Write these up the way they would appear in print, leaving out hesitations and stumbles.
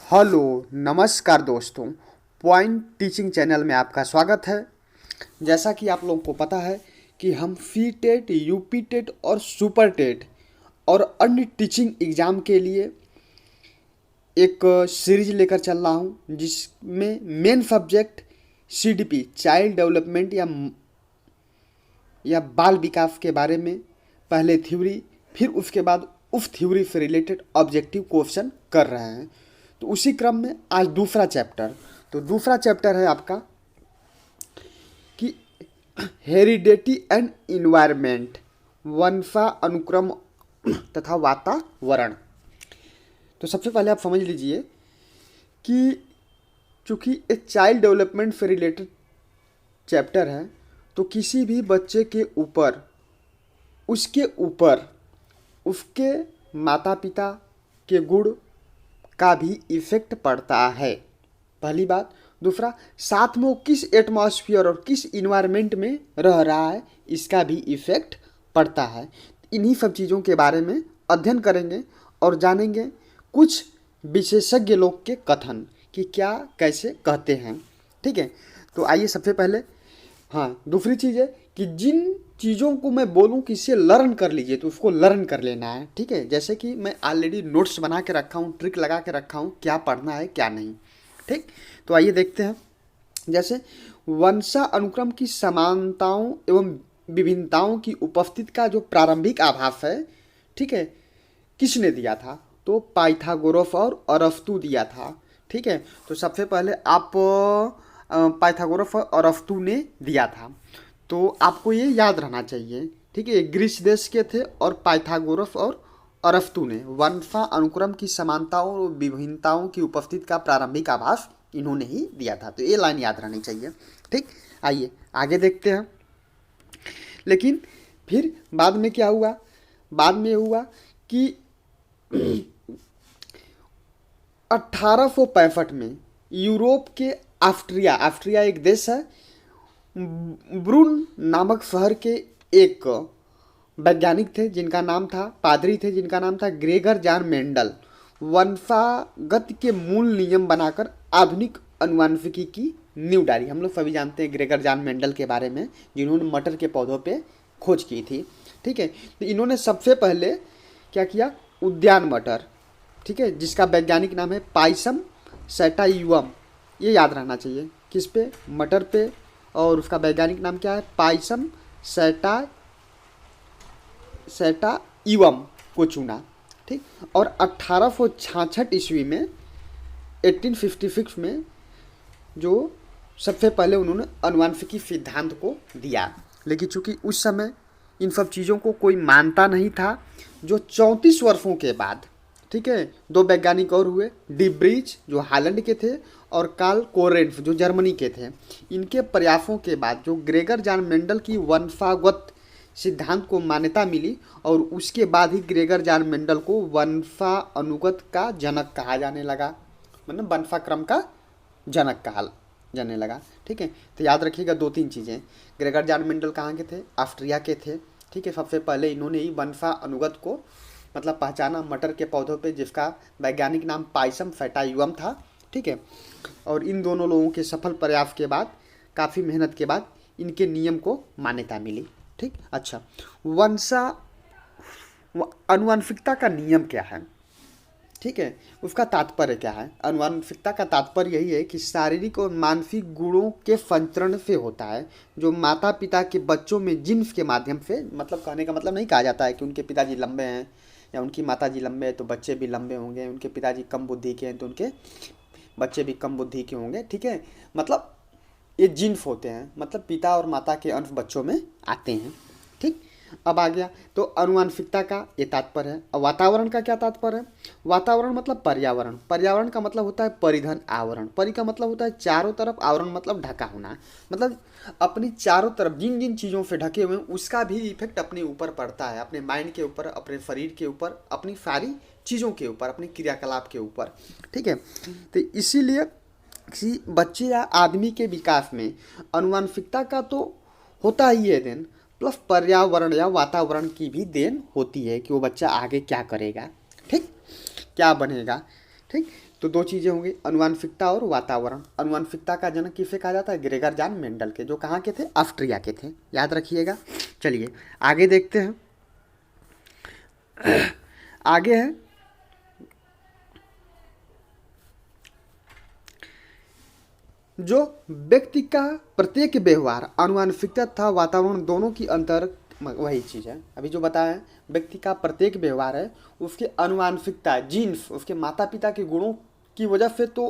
Hello नमस्कार दोस्तों। Point teaching channel में आपका स्वागत है। जैसा कि आप लोगों को पता है कि हम सी टेट, यूपी टेट और सुपर टेट और अन्य टीचिंग एग्ज़ाम के लिए एक सीरीज लेकर चल रहा हूँ, जिसमें main subject CDP child development या बाल विकास के बारे में पहले थ्योरी, फिर उसके बाद उस थ्योरी से रिलेटेड ऑब्जेक्टिव क्वेश्चन कर रहे हैं। तो उसी क्रम में आज दूसरा चैप्टर है आपका कि हेरिडेटी एंड इन्वायरमेंट, वंशा अनुक्रम तथा वातावरण। तो सबसे पहले आप समझ लीजिए कि चूँकि एक चाइल्ड डेवलपमेंट से रिलेटेड चैप्टर है, तो किसी भी बच्चे के ऊपर उसके माता पिता के गुण का भी इफेक्ट पड़ता है, पहली बात। दूसरा, साथ में वो किस एटमॉस्फेयर और किस इन्वायरमेंट में रह रहा है, इसका भी इफेक्ट पड़ता है। इन्हीं सब चीज़ों के बारे में अध्ययन करेंगे और जानेंगे कुछ विशेषज्ञ लोग के कथन कि क्या कैसे कहते हैं। ठीक है, तो आइए सबसे पहले, हाँ, दूसरी चीज़ है कि जिन चीज़ों को मैं बोलूँ कि इसे लर्न कर लीजिए, तो उसको लर्न कर लेना है। ठीक है, जैसे कि मैं ऑलरेडी नोट्स बना के रखा हूँ, ट्रिक लगा के रखा हूँ, क्या पढ़ना है क्या नहीं। ठीक, तो आइए देखते हैं। जैसे वंशा अनुक्रम की समानताओं एवं विभिन्नताओं की उपस्थिति का जो प्रारंभिक आभास है, ठीक है, किसने दिया था? तो पाइथागोरस और अरस्तु दिया था। ठीक है, तो सबसे पहले आप पाइथागोरस और अरस्तु ने दिया था, तो आपको ये याद रहना चाहिए। ठीक है, ग्रीस देश के थे और पाइथागोरस और अरस्तु ने वंशा अनुक्रम की समानताओं और विभिन्नताओं की उपस्थिति का प्रारंभिक आभास इन्होंने ही दिया था। तो ये लाइन याद रहनी चाहिए। ठीक, आइए आगे देखते हैं। लेकिन फिर बाद में क्या हुआ? बाद में हुआ कि 1865 में यूरोप के ऑस्ट्रिया एक देश है, ब्रून नामक शहर के एक वैज्ञानिक थे जिनका नाम था, पादरी थे जिनका नाम था ग्रेगर जॉन मेंडल, वंशागत के मूल नियम बनाकर आधुनिक अनुवांशिकी की नींव डाली। हम लोग सभी जानते हैं ग्रेगर जॉन मेंडल के बारे में, जिन्होंने मटर के पौधों पे खोज की थी। ठीक है, तो इन्होंने सबसे पहले क्या किया? उद्यान मटर, ठीक है, जिसका वैज्ञानिक नाम है पाइसम सैटाइवम, ये याद रहना चाहिए। किस पे? मटर पे, और उसका वैज्ञानिक नाम क्या है? पाइसम सैटाइवम को चुना। ठीक, और 1866 ईस्वी में 1856 में जो सबसे पहले उन्होंने अनुवांशिकी सिद्धांत को दिया। लेकिन चूंकि उस समय इन सब चीज़ों को कोई मानता नहीं था, जो 34 वर्षों के बाद, ठीक है, दो वैज्ञानिक और हुए, डिब्रीज जो हालैंड के थे और कार्ल कोरेन्फ जो जर्मनी के थे। इनके प्रयासों के बाद जो ग्रेगर जॉन मेंडल की वंशागत सिद्धांत को मान्यता मिली, और उसके बाद ही ग्रेगर जॉन मेंडल को वंशानुगत का जनक कहा जाने लगा, मतलब वंशाक्रम का जनक कहा जाने लगा। ठीक है, तो याद रखिएगा दो तीन चीज़ें। ग्रेगर जॉन मेंडल कहाँ के थे? ऑस्ट्रिया के थे। ठीक है, सबसे पहले इन्होंने ही वंशानुगत को मतलब पहचाना मटर के पौधों पे, जिसका वैज्ञानिक नाम पाइसम सैटाइवम था। ठीक है, और इन दोनों लोगों के सफल प्रयास के बाद, काफ़ी मेहनत के बाद, इनके नियम को मान्यता मिली। ठीक, अच्छा, अनुवांशिकता का नियम क्या है? ठीक है, उसका तात्पर्य क्या है? अनुवांशिकता का तात्पर्य यही है कि शारीरिक और मानसिक गुणों के संचरण से होता है, जो माता पिता के बच्चों में जीन्स के माध्यम से, मतलब कहने का मतलब नहीं कहा जाता है कि उनके पिताजी लंबे हैं या उनकी माताजी लंबे हैं तो बच्चे भी लंबे होंगे, उनके पिताजी कम बुद्धि के हैं तो उनके बच्चे भी कम बुद्धि के होंगे। ठीक है, मतलब ये जीन्स होते हैं, मतलब पिता और माता के अंश बच्चों में आते हैं। ठीक, अब आ गया तो अनुवांशिकता का ये तात्पर्य है। अब वातावरण का क्या तात्पर्य है? वातावरण मतलब पर्यावरण। पर्यावरण का मतलब होता है परिधन आवरण। परि का मतलब होता है चारों तरफ, आवरण मतलब ढका होना, मतलब अपनी चारों तरफ जिन जिन चीज़ों से ढके हुए हैं उसका भी इफेक्ट अपने ऊपर पड़ता है, अपने माइंड के ऊपर, अपने शरीर के ऊपर, अपनी सारी चीज़ों के ऊपर, अपनी क्रियाकलाप के ऊपर। ठीक है, तो इसीलिए किसी बच्चे या आदमी के विकास में अनुवांशिकता का तो होता ही है देन, प्लस पर्यावरण या वातावरण की भी देन होती है कि वो बच्चा आगे क्या करेगा, ठीक, क्या बनेगा। ठीक, तो दो चीज़ें होंगी, अनुवांशिकता और वातावरण। अनुवांशिकता का जनक किसे कहा जाता है? ग्रेगर जान मेंडल के, जो कहाँ के थे? ऑस्ट्रिया के थे, याद रखिएगा। चलिए आगे देखते हैं। आगे है जो व्यक्ति का प्रत्येक व्यवहार अनुवांशिकता तथा वातावरण दोनों की अंतर, वही चीज़ है अभी जो बताया है, व्यक्ति का प्रत्येक व्यवहार है उसके अनुवांशिकता जीन्स, उसके माता पिता के गुणों की वजह से तो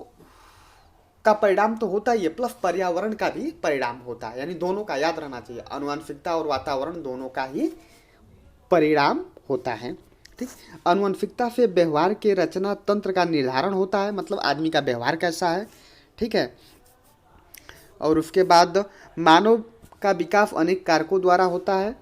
का परिणाम तो होता ही है, प्लस पर्यावरण का भी परिणाम होता है, यानी दोनों का याद रहना चाहिए, अनुवांशिकता और वातावरण दोनों का ही परिणाम होता है। ठीक, अनुवांशिकता से व्यवहार के रचना तंत्र का निर्धारण होता है, मतलब आदमी का व्यवहार कैसा है। ठीक है, और उसके बाद मानव का विकास अनेक कारकों द्वारा होता है।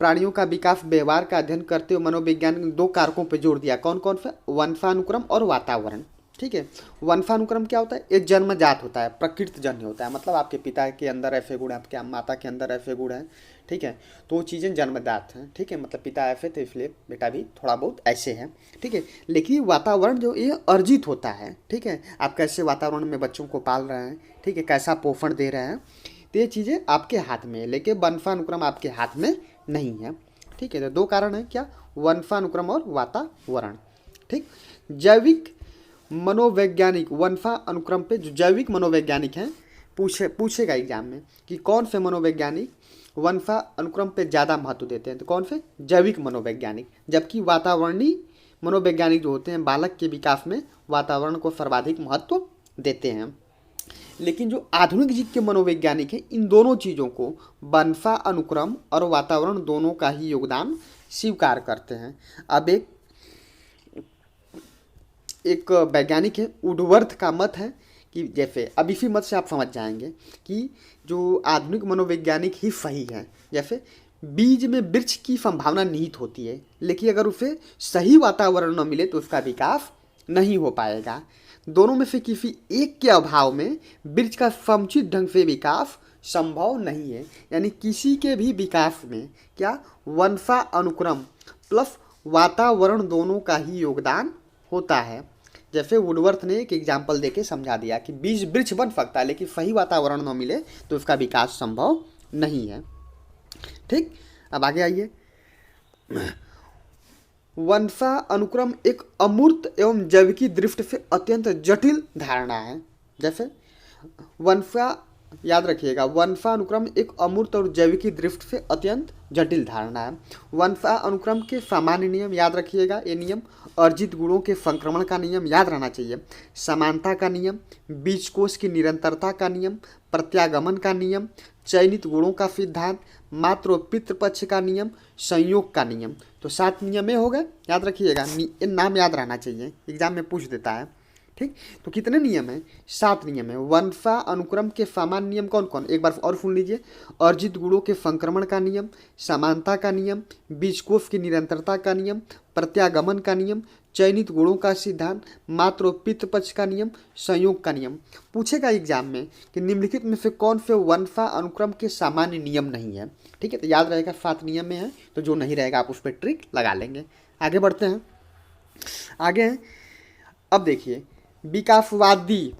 प्राणियों का विकास व्यवहार का अध्ययन करते हुए मनोविज्ञान ने दो कारकों पर जोर दिया, कौन कौन से? वंशानुक्रम और वातावरण। ठीक है, वंशानुक्रम क्या होता है? ये जन्मजात होता है, प्रकृति जन्य होता है, मतलब आपके पिता के अंदर ऐसे गुण है, आपके माता के अंदर ऐसे गुण है। ठीक है, तो वो चीज़ें जन्मजात हैं। ठीक है, मतलब पिता ऐसे थे इसलिए बेटा भी थोड़ा बहुत ऐसे है। ठीक है, लेकिन वातावरण जो ये अर्जित होता है। ठीक है, आप कैसे वातावरण में बच्चों को पाल रहे हैं, ठीक है, कैसा पोषण दे रहे हैं, तो ये चीज़ें आपके हाथ में है, लेकिन वंशानुक्रम आपके हाथ में नहीं है। ठीक है, तो दो कारण है क्या? वंशानुक्रम और वातावरण। ठीक, जैविक मनोवैज्ञानिक वंशानुक्रम पे जो जैविक मनोवैज्ञानिक हैं, पूछेगा एग्जाम में कि कौन से मनोवैज्ञानिक वंशानुक्रम पे ज़्यादा महत्व देते हैं, तो कौन से? जैविक मनोवैज्ञानिक। जबकि वातावरणीय मनोवैज्ञानिक जो होते हैं बालक के विकास में वातावरण को सर्वाधिक महत्व देते हैं। लेकिन जो आधुनिक युग के मनोवैज्ञानिक हैं, इन दोनों चीज़ों को, वंशानुक्रम और वातावरण दोनों का ही योगदान स्वीकार करते हैं। अब एक वैज्ञानिक है वुडवर्थ का मत है कि जैसे, अब इसी मत से आप समझ जाएंगे कि जो आधुनिक मनोवैज्ञानिक ही सही है। जैसे बीज में वृक्ष की संभावना निहित होती है, लेकिन अगर उसे सही वातावरण न मिले तो उसका विकास नहीं हो पाएगा। दोनों में से किसी एक के अभाव में वृक्ष का समुचित ढंग से विकास संभव नहीं है। यानी किसी के भी विकास में क्या? वंशानुक्रम प्लस वातावरण दोनों का ही योगदान होता है। जैसे वुडवर्थ ने एक एग्जाम्पल देके समझा दिया कि बीज वृक्ष बन सकता है, लेकिन सही वातावरण न मिले तो उसका विकास संभव नहीं है। ठीक, अब आगे आइए। वंशानुक्रम एक अमूर्त एवं जैविकी दृष्टि से अत्यंत जटिल धारणा है। जैसे याद रखिएगा, वंशानुक्रम एक अमूर्त और जैविकी दृष्टि से अत्यंत जटिल धारणा है। वंशानुक्रम के सामान्य नियम याद रखिएगा, ये नियम अर्जित गुणों के संक्रमण का नियम याद रहना चाहिए, समानता का नियम, बीजकोश की निरंतरता का नियम, प्रत्यागमन का नियम, चयनित गुणों का सिद्धांत, मातृ और पितृपक्ष का नियम, संयोग का नियम। तो 7 नियम हो गए, याद रखिएगा, इन नाम याद रहना चाहिए, एग्जाम में पूछ देता है। ठीक, तो कितने नियम हैं? 7 नियम है। वंशानुक्रम के सामान्य नियम कौन कौन? एक बार और सुन लीजिए। अर्जित गुणों के संक्रमण का नियम, समानता का नियम, बीजकोश की निरंतरता का नियम, प्रत्यागमन का नियम, चयनित गुणों का सिद्धांत, मातृ और पितृपक्ष का नियम, संयोग का नियम। पूछेगा एग्जाम में कि निम्नलिखित में से कौन से वंशानुक्रम के सामान्य नियम नहीं है। ठीक है, तो याद रहेगा 7 नियम में है, तो जो नहीं रहेगा आप उस पर ट्रिक लगा लेंगे। आगे बढ़ते हैं। आगे अब देखिए, विकासवादी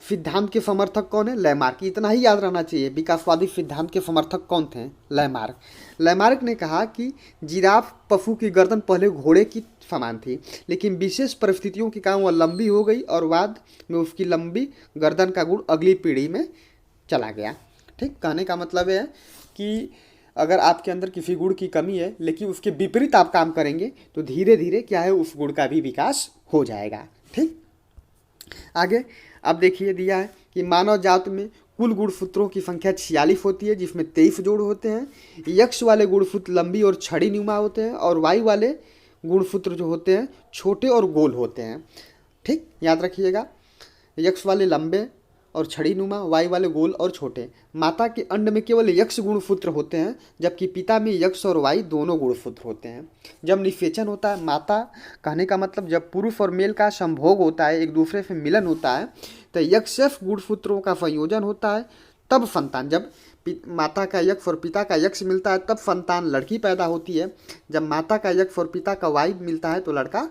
सिद्धांत के समर्थक कौन है? लैमार्क। इतना ही याद रहना चाहिए, विकासवादी सिद्धांत के समर्थक कौन थे? लैमार्क। लैमार्क ने कहा कि जिराफ पशु की गर्दन पहले घोड़े की समान थी, लेकिन विशेष परिस्थितियों के कारण वह लंबी हो गई और बाद में उसकी लंबी गर्दन का गुण अगली पीढ़ी में चला गया। ठीक, कहने का मतलब है कि अगर आपके अंदर किसी गुण की कमी है लेकिन उसके विपरीत आप काम करेंगे तो धीरे धीरे क्या है, उस गुण का भी विकास हो जाएगा। ठीक, आगे अब देखिए दिया है कि मानव जात में कुल गुणसूत्रों की संख्या 46 होती है, जिसमें 23 जोड़ होते हैं। यक्ष वाले गुणसूत्र लंबी और छड़ी नुमा होते हैं और वायु वाले गुणसूत्र जो होते हैं छोटे और गोल होते हैं। ठीक, याद रखिएगा, यक्ष वाले लंबे और छड़ी नुमा, वायु वाले गोल और छोटे। माता के अंड में केवल यक्ष गुणसूत्र होते हैं, जबकि पिता में यक्ष और वायु दोनों गुणसूत्र होते हैं। जब निषेचन होता है, माता कहने का मतलब जब पुरुष और मेल का संभोग होता है, एक दूसरे से मिलन होता है, तो यक्ष गुणसूत्रों का संयोजन होता है, तब संतान, जब माता का यक्ष और पिता का यक्ष मिलता है तब संतान लड़की पैदा होती है। जब माता का यक्ष और पिता का वायु मिलता है तो लड़का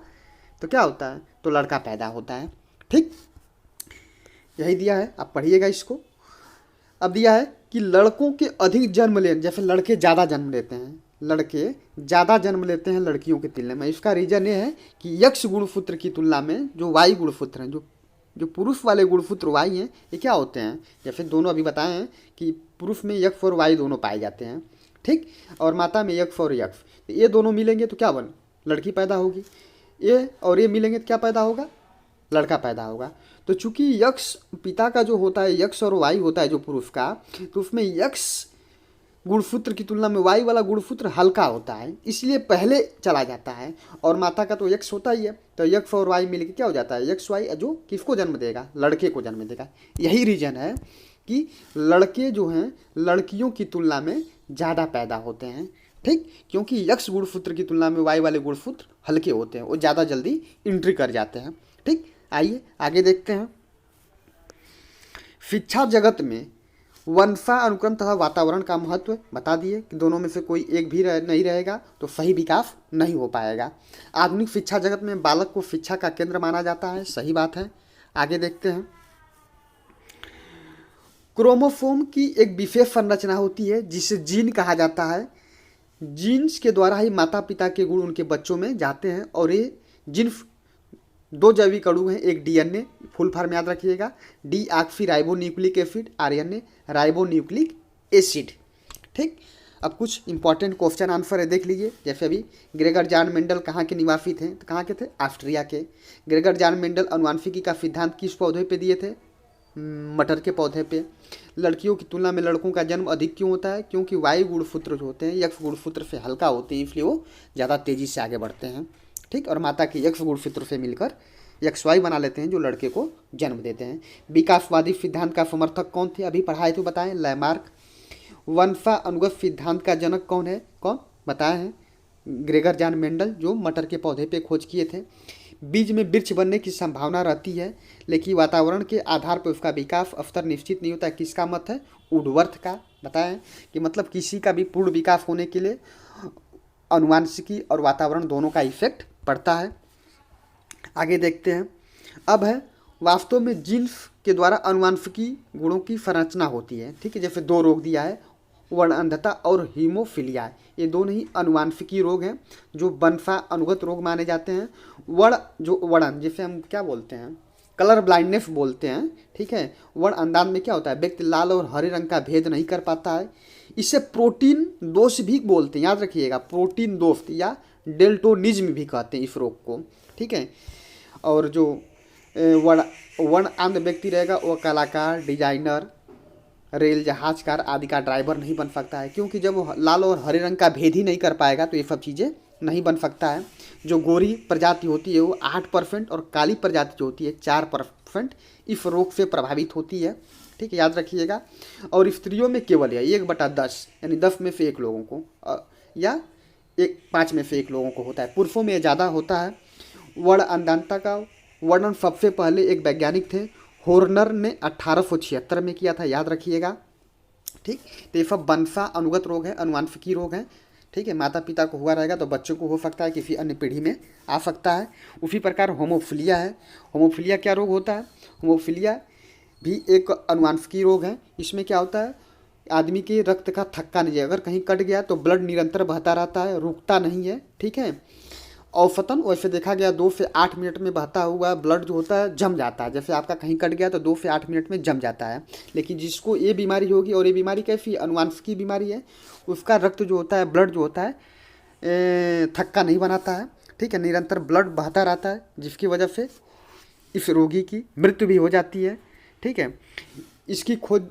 तो क्या होता है, तो लड़का पैदा होता है। ठीक, यही दिया है, आप पढ़िएगा इसको। अब दिया है कि लड़कों के अधिक जन्म लेने, जैसे लड़के ज़्यादा जन्म लेते हैं, लड़के ज़्यादा जन्म लेते हैं लड़कियों की तुलना में। इसका रीज़न ये है कि यक्ष गुणसूत्र की तुलना में जो वाई गुणसूत्र हैं, जो जो पुरुष वाले गुणसूत्र वाई हैं, ये क्या होते हैं, जैसे दोनों अभी बताए हैं कि पुरुष में यक्ष और वाई दोनों पाए जाते हैं। ठीक, और माता में यक्ष और यक्ष, तो ये दोनों मिलेंगे तो क्या बन, लड़की पैदा होगी। ये और ये मिलेंगे तो क्या पैदा होगा, लड़का पैदा होगा। तो चूंकि यक्ष पिता का जो होता है, यक्ष और वाई होता है जो पुरुष का, तो उसमें यक्ष गुणसूत्र की तुलना में वाई वाला गुणसूत्र हल्का होता है, इसलिए पहले चला जाता है। और माता का तो यक्ष होता ही है, तो यक्ष और वाई मिलकर क्या हो जाता है, यक्ष वाई, जो किसको जन्म देगा, लड़के को जन्म देगा। यही रीजन है कि लड़के जो हैं लड़कियों की तुलना में ज़्यादा पैदा होते हैं। ठीक, क्योंकि यक्ष गुणसूत्र की तुलना में वाई वाले गुणसूत्र हल्के होते हैं, वो ज़्यादा जल्दी एंट्री कर जाते हैं। ठीक, आइए आगे देखते हैं। शिक्षा जगत में वंशानुक्रम तथा वातावरण का महत्व बता दिए कि दोनों में से कोई एक भी नहीं रहेगा तो सही विकास नहीं हो पाएगा। आधुनिक शिक्षा जगत में बालक को शिक्षा का केंद्र माना जाता है, सही बात है। आगे देखते हैं। क्रोमोसोम की एक विशेष संरचना होती है जिसे जीन कहा जाता है। जीन्स के द्वारा ही माता पिता के गुण उनके बच्चों में जाते हैं, और ये जीन दो जैविक अणु हैं, एक डीएनए, फुल फॉर्म याद रखिएगा, D oxy ribo nucleic acid, RNA ribo nucleic acid. ठीक, अब कुछ इंपॉर्टेंट क्वेश्चन आंसर है, देख लीजिए। जैसे अभी ग्रेगर जॉन मेंडल कहाँ के निवासी थे, तो कहाँ के थे, ऑस्ट्रिया के। ग्रेगर जॉन मेंडल अनुवांशिकी का सिद्धांत किस पौधे पे दिए थे, मटर के पौधे पे। लड़कियों की तुलना में लड़कों का जन्म अधिक क्यों होता है, क्योंकि वायु गुणसूत्र जो होते हैं यक्ष गुणसूत्र से हल्का होते हैं, इसलिए वो ज़्यादा तेज़ी से आगे बढ़ते हैं। ठीक, और माता के यक्ष गुणसूत्र से मिलकर यक्ष वाई बना लेते हैं जो लड़के को जन्म देते हैं। विकासवादी सिद्धांत का समर्थक कौन थे, अभी पढ़ाए तो बताएं, लैमार्क। वंशानुगत सिद्धांत का जनक कौन है, कौन बताए हैं, ग्रेगर जॉन मेंडल, जो मटर के पौधे पे खोज किए थे। बीज में वृक्ष बनने की संभावना रहती है, लेकिन वातावरण के आधार पर उसका विकास अवसर निश्चित नहीं होता। किसका मत है, वुडवर्थ का। बताएं कि मतलब किसी का भी पूर्ण विकास होने के लिए अनुवांशिकी और वातावरण दोनों का इफेक्ट पड़ता है। आगे देखते हैं। अब है, वास्तव में जीन्स के द्वारा अनुवांशिकी गुणों की संरचना होती है। ठीक है, जैसे दो रोग दिया है, वर्ण अंधता और हीमोफीलिया, ये दोनों ही अनुवांशिकी रोग हैं जो वंशानुगत रोग माने जाते हैं। वर्ण जिसे हम क्या बोलते हैं, कलर ब्लाइंडनेस बोलते हैं। ठीक है, वर्ण अंदाज में क्या होता है, व्यक्ति लाल और हरे रंग का भेद नहीं कर पाता है। इसे प्रोटीन दोष भी बोलते हैं, याद रखिएगा, प्रोटीन दोष या डेल्टोनिज्म भी कहते हैं इस रोग को। ठीक है, और जो वर्ण अंध व्यक्ति रहेगा वो कलाकार, डिजाइनर, रेल जहाजकार आदि का ड्राइवर नहीं बन सकता है, क्योंकि जब वो लाल और हरे रंग का भेद ही नहीं कर पाएगा तो ये सब चीज़ें नहीं बन सकता है। जो गोरी प्रजाति होती है वो 8% और काली प्रजाति जो होती है 4% इस रोग से प्रभावित होती है। ठीक है, याद रखिएगा। और स्त्रियों में केवल यह 1/10 यानी 10 में से 1 लोगों को या 5 में से 1 लोगों को होता है। पुरुषों में ज़्यादा होता है। वर्ण अंधाता का वर्णन सबसे पहले एक वैज्ञानिक थे, होर्नर ने 1876 में किया था, याद रखिएगा। ठीक, तो ये सब वंशानुगत रोग है, अनुवांशिकी रोग है। ठीक है, माता पिता को हुआ रहेगा तो बच्चों को हो सकता है, किसी अन्य पीढ़ी में आ सकता है। उसी प्रकार होमोफिलिया है। होमोफिलिया क्या रोग होता है, होमोफिलिया भी एक अनुवांशिकी रोग है। इसमें क्या होता है, आदमी के रक्त का थक्का नहीं है, अगर कहीं कट गया तो ब्लड निरंतर बहता रहता है, रुकता नहीं है। ठीक है, औसतन वैसे देखा गया 2 से 8 मिनट में बहता हुआ ब्लड जो होता है जम जाता है। जैसे आपका कहीं कट गया तो 2 से 8 मिनट में जम जाता है। लेकिन जिसको ये बीमारी होगी, और ये बीमारी कैसी अनुवांशिकी बीमारी है, उसका रक्त जो होता है, ब्लड जो होता है थक्का नहीं बनाता है। ठीक है, निरंतर ब्लड बहता रहता है, जिसकी वजह से इस रोगी की मृत्यु भी हो जाती है। ठीक है, इसकी खोज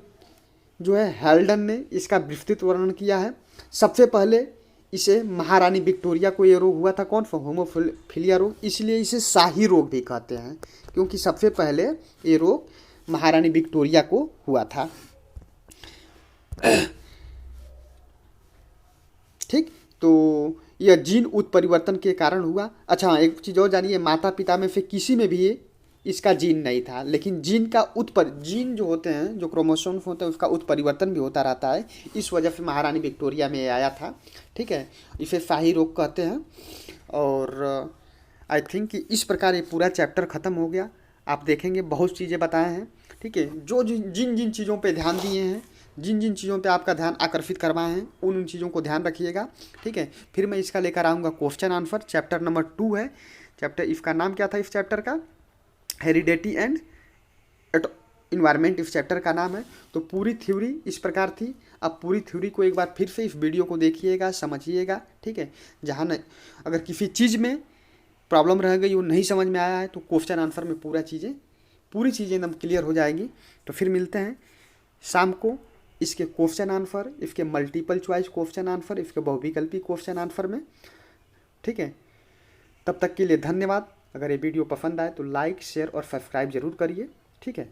जो है हेल्डन ने इसका विस्तृत वर्णन किया है। सबसे पहले इसे महारानी विक्टोरिया को ये रोग हुआ था, कौन सा, होमोफिलिया रोग, इसलिए इसे शाही रोग भी कहते हैं, क्योंकि सबसे पहले ये रोग महारानी विक्टोरिया को हुआ था। ठीक, तो यह जीन उत्परिवर्तन के कारण हुआ। अच्छा, एक चीज़ और जानिए, माता पिता में से किसी में भी इसका जीन नहीं था, लेकिन जीन जो होते हैं, जो क्रोमोसोम्स होते हैं, उसका उत्परिवर्तन भी होता रहता है। इस वजह से महारानी विक्टोरिया में आया था। ठीक है, इसे शाही रोग कहते हैं। और आई थिंक कि इस प्रकार ये पूरा चैप्टर ख़त्म हो गया। आप देखेंगे बहुत चीज़ें बताए हैं, ठीक है। जो जिन जिन चीज़ों पे ध्यान दिए हैं, जिन जिन चीज़ों पे आपका ध्यान आकर्षित करवाए हैं, उन चीज़ों को ध्यान रखिएगा, ठीक है। फिर मैं इसका लेकर आऊँगा क्वेश्चन आंसर। चैप्टर नंबर 2 है। चैप्टर इसका नाम क्या था इस चैप्टर का? हेरिडेटी एंड इन्वायरमेंट इस चैप्टर का नाम है। तो पूरी थ्योरी इस प्रकार थी। अब पूरी थ्योरी को एक बार फिर से इस वीडियो को देखिएगा, समझिएगा, ठीक है। जहाँ न अगर किसी चीज़ में प्रॉब्लम रह गई, वो नहीं समझ में आया है, तो क्वेश्चन आंसर में पूरी चीज़ें एकदम क्लियर हो जाएगी। तो फिर मिलते हैं शाम को इसके क्वेश्चन आंसर, इसके मल्टीपल चॉइस क्वेश्चन आंसर, इसके बहुविकल्पी क्वेश्चन आंसर में, ठीक है। तब तक के लिए धन्यवाद। अगर ये वीडियो पसंद आए तो लाइक, शेयर और सब्सक्राइब जरूर करिए, ठीक है।